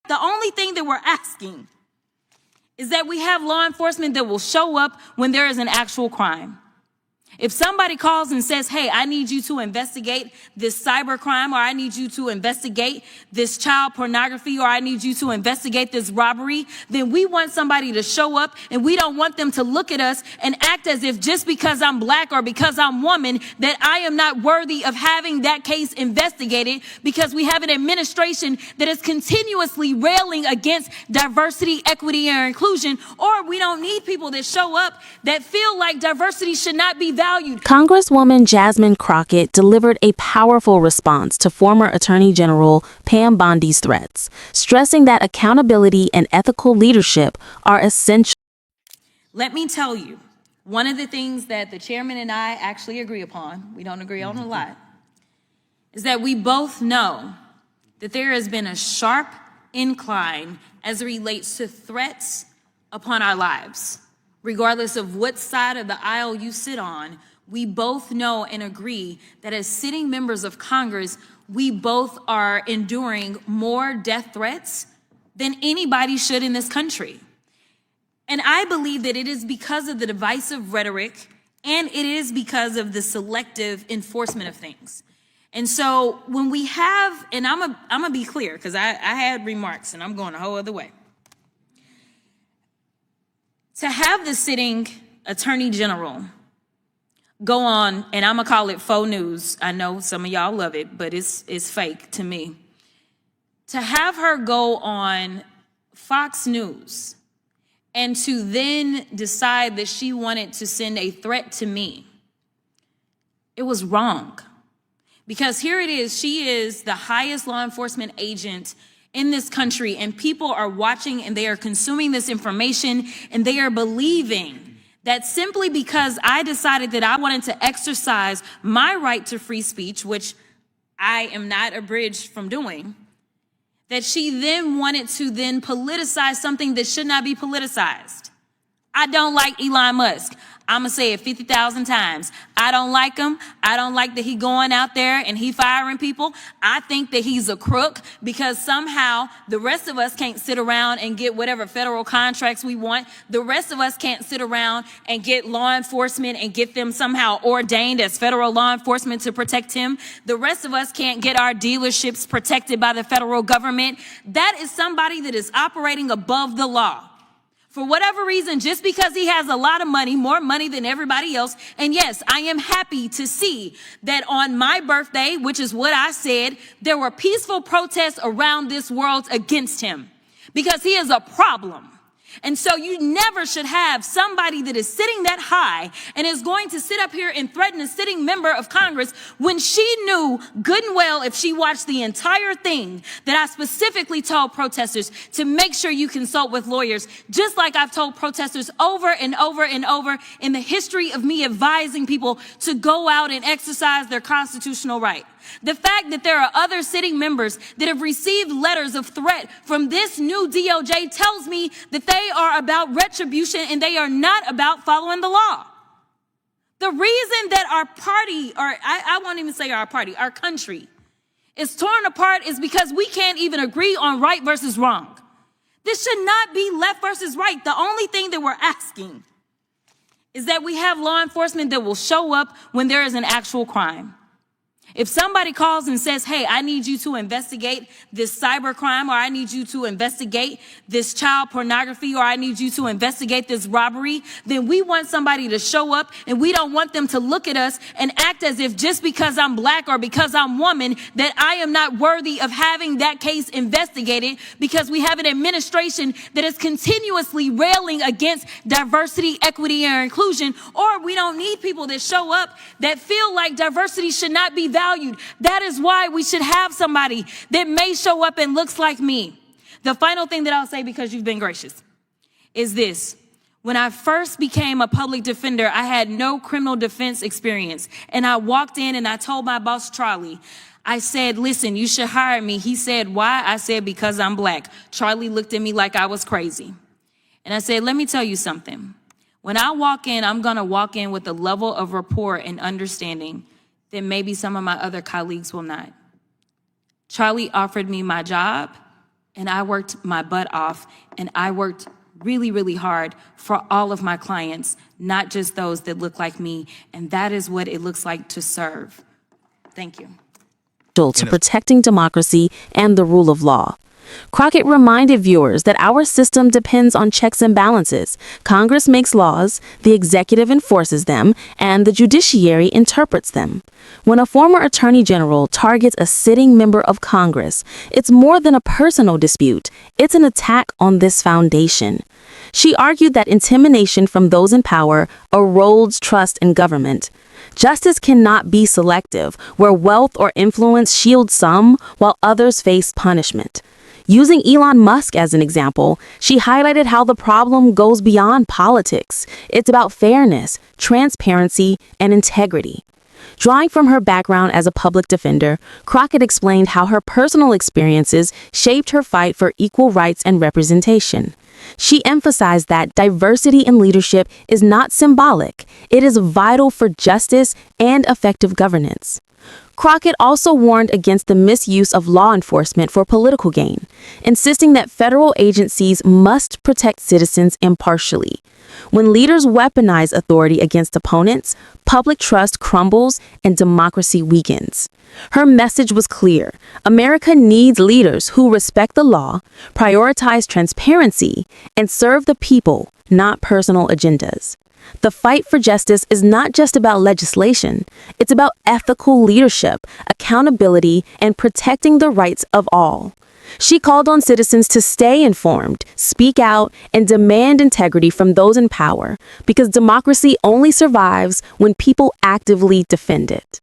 The only thing that we're asking is that we have law enforcement that will show up when there is an actual crime. If somebody calls and says, hey, I need you to investigate this cyber crime, or I need you to investigate this child pornography, or I need you to investigate this robbery, then we want somebody to show up, and we don't want them to look at us and act as if just because I'm black or because I'm woman, that I am not worthy of having that case investigated, because we have an administration that is continuously railing against diversity, equity, and inclusion, or we don't need people that show up that feel like diversity should not be valued. Congresswoman Jasmine Crockett delivered a powerful response to former Attorney General Bondi's threats, stressing that accountability and ethical leadership are essential. Let me tell you, one of the things that the chairman and I actually agree upon, we don't agree on a lot, is that we both know that there has been a sharp incline as it relates to threats upon our lives. Regardless of what side of the aisle you sit on, we both know and agree that as sitting members of Congress, we both are enduring more death threats than anybody should in this country. And I believe that it is because of the divisive rhetoric, and it is because of the selective enforcement of things. And so when we have, and I'm gonna be clear, because I had remarks and I'm going a whole other way. To have the sitting attorney general go on, and I'm gonna call it faux news. I know some of y'all love it, but it's fake to me. To have her go on Fox News and to then decide that she wanted to send a threat to me, it was wrong. Because here it is, she is the highest law enforcement agent in this country, and people are watching and they are consuming this information, and they are believing that simply because I decided that I wanted to exercise my right to free speech, which I am not abridged from doing, that she then wanted to then politicize something that should not be politicized. I don't like Elon Musk. I'm going to say it 50,000 times. I don't like him. I don't like that he going out there and he firing people. I think that he's a crook, because somehow the rest of us can't sit around and get whatever federal contracts we want. The rest of us can't sit around and get law enforcement and get them somehow ordained as federal law enforcement to protect him. The rest of us can't get our dealerships protected by the federal government. That is somebody that is operating above the law. For whatever reason, just because he has a lot of money, more money than everybody else. And yes, I am happy to see that on my birthday, which is what I said, there were peaceful protests around this world against him, because he is a problem. And so you never should have somebody that is sitting that high and is going to sit up here and threaten a sitting member of Congress when she knew good and well, if she watched the entire thing, that I specifically told protesters to make sure you consult with lawyers, just like I've told protesters over and over and over in the history of me advising people to go out and exercise their constitutional right. The fact that there are other sitting members that have received letters of threat from this new DOJ tells me that they are about retribution and they are not about following the law. The reason that our party, or I won't even say our party, our country is torn apart is because we can't even agree on right versus wrong. This should not be left versus right. The only thing that we're asking is that we have law enforcement that will show up when there is an actual crime. If somebody calls and says, hey, I need you to investigate this cyber crime, or I need you to investigate this child pornography, or I need you to investigate this robbery, then we want somebody to show up, and we don't want them to look at us and act as if just because I'm black or because I'm woman, that I am not worthy of having that case investigated, because we have an administration that is continuously railing against diversity, equity, and inclusion, or we don't need people that show up that feel like diversity should not be valued. That is why we should have somebody that may show up and looks like me. The final thing that I'll say, because you've been gracious, is this. When I first became a public defender, I had no criminal defense experience. And I walked in and I told my boss, Charlie, I said, listen, you should hire me. He said, why? I said, because I'm black. Charlie looked at me like I was crazy. And I said, let me tell you something. When I walk in, I'm going to walk in with a level of rapport and understanding that maybe some of my other colleagues will not. Charlie offered me my job. And I worked my butt off, and I worked really, really hard for all of my clients, not just those that look like me. And that is what it looks like to serve. Thank you. To protecting democracy and the rule of law. Crockett reminded viewers that our system depends on checks and balances. Congress makes laws, the executive enforces them, and the judiciary interprets them. When a former attorney general targets a sitting member of Congress, it's more than a personal dispute. It's an attack on this foundation. She argued that intimidation from those in power erodes trust in government. Justice cannot be selective, where wealth or influence shield some while others face punishment. Using Elon Musk as an example, she highlighted how the problem goes beyond politics. It's about fairness, transparency, and integrity. Drawing from her background as a public defender, Crockett explained how her personal experiences shaped her fight for equal rights and representation. She emphasized that diversity in leadership is not symbolic. It is vital for justice and effective governance. Crockett also warned against the misuse of law enforcement for political gain, insisting that federal agencies must protect citizens impartially. When leaders weaponize authority against opponents, public trust crumbles and democracy weakens. Her message was clear. America needs leaders who respect the law, prioritize transparency, and serve the people, not personal agendas. The fight for justice is not just about legislation. It's about ethical leadership, accountability, and protecting the rights of all. She called on citizens to stay informed, speak out, and demand integrity from those in power, because democracy only survives when people actively defend it.